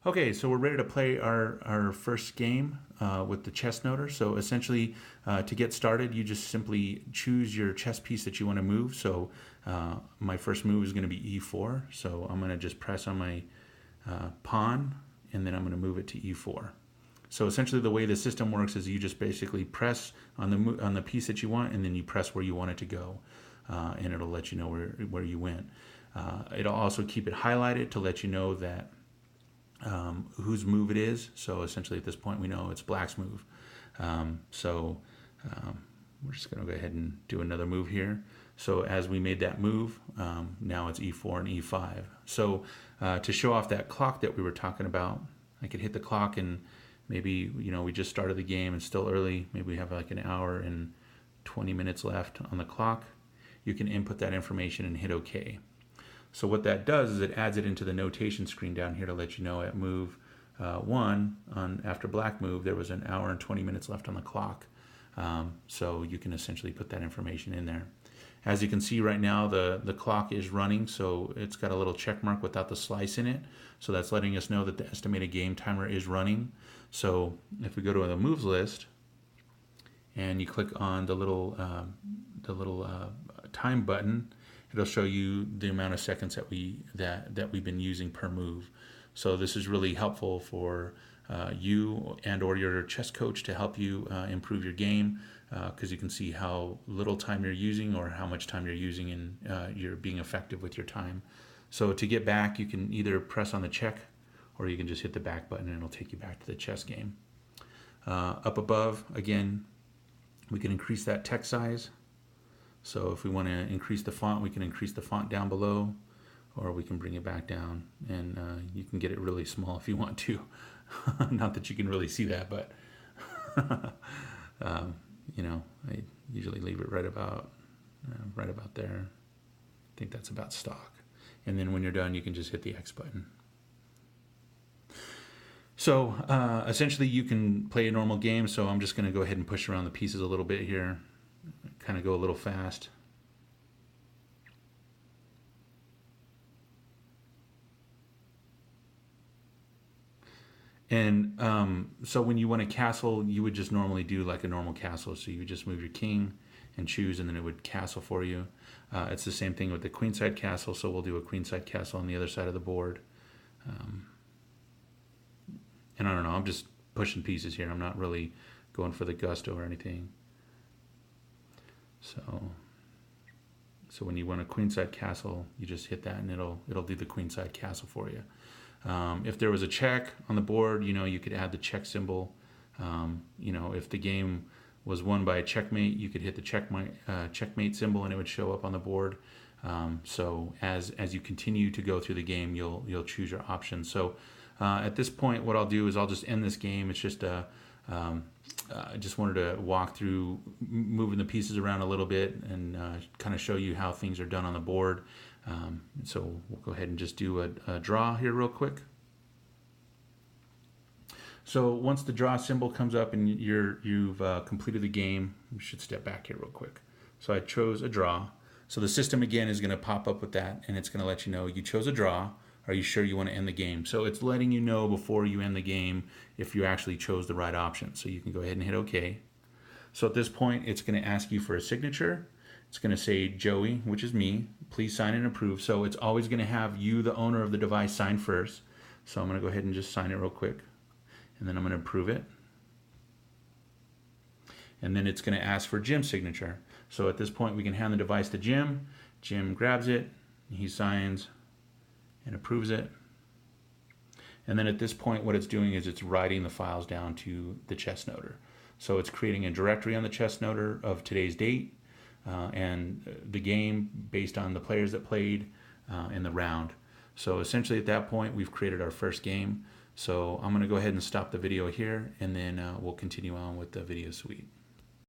Okay, so we're ready to play our first game with the ChessNoteR. So essentially, to get started, you just simply choose your chess piece that you want to move. So my first move is going to be e4. So I'm going to just press on my pawn, and then I'm going to move it to e4. So essentially, the way the system works is you just basically press on the piece that you want, and then you press where you want it to go, and it'll let you know where you went. It'll also keep it highlighted to let you know that whose move it is. So essentially, at this point, we know it's Black's move. We're just going to go ahead and do another move here. So as we made that move, now it's e4 and e5. So to show off that clock that we were talking about, I could hit the clock and maybe, we just started the game and still early. Maybe we have like an hour and 20 minutes left on the clock. You can input that information and hit OK. So what that does is it adds it into the notation screen down here to let you know at move 1, after Black move, there was an hour and 20 minutes left on the clock. So you can essentially put that information in there. As you can see right now, the clock is running, so it's got a little check mark without the slice in it. So that's letting us know that the estimated game timer is running. So if we go to the moves list and you click on the little time button, it'll show you the amount of seconds that we've been using per move. So this is really helpful for you and or your chess coach to help you improve your game, because you can see how little time you're using or how much time you're using, and you're being effective with your time. So to get back, you can either press on the check or you can just hit the back button and it'll take you back to the chess game. Up above, again, we can increase that text size. So if we want to increase the font, we can increase the font down below, or we can bring it back down, and you can get it really small if you want to. Not that you can really see that, but I usually leave it right about there. I think that's about stock. And then when you're done, you can just hit the X button. So essentially, you can play a normal game. So I'm just going to go ahead and push around the pieces a little bit here. Kind of go a little fast. And so when you want a castle, you would just normally do like a normal castle. So you would just move your king and choose, and then it would castle for you. It's the same thing with the queenside castle. So we'll do a queenside castle on the other side of the board. And I don't know, I'm just pushing pieces here. I'm not really going for the gusto or anything. So when you want a queenside castle, you just hit that and it'll do the queenside castle for you. If there was a check on the board, you could add the check symbol. If the game was won by a checkmate, you could hit the checkmate symbol and it would show up on the board. So as you continue to go through the game, you'll choose your options. So at this point, what I'll do is I'll just end this game. It's just I just wanted to walk through moving the pieces around a little bit and kind of show you how things are done on the board. So we'll go ahead and just do a draw here real quick. So once the draw symbol comes up and you've completed the game, you should step back here real quick. So I chose a draw. So the system again is going to pop up with that, and it's going to let you know you chose a draw. Are you sure you want to end the game? So it's letting you know before you end the game if you actually chose the right option. So you can go ahead and hit OK. So at this point, it's going to ask you for a signature. It's going to say Joey, which is me. Please sign and approve. So it's always going to have you, the owner of the device, sign first. So I'm going to go ahead and just sign it real quick. And then I'm going to approve it. And then it's going to ask for Jim's signature. So at this point, we can hand the device to Jim. Jim grabs it. He signs and approves it. And then at this point, what it's doing is it's writing the files down to the ChessNoteR. So it's creating a directory on the ChessNoteR of today's date and the game based on the players that played in the round. So essentially at that point, we've created our first game. So I'm going to go ahead and stop the video here, and then we'll continue on with the video suite.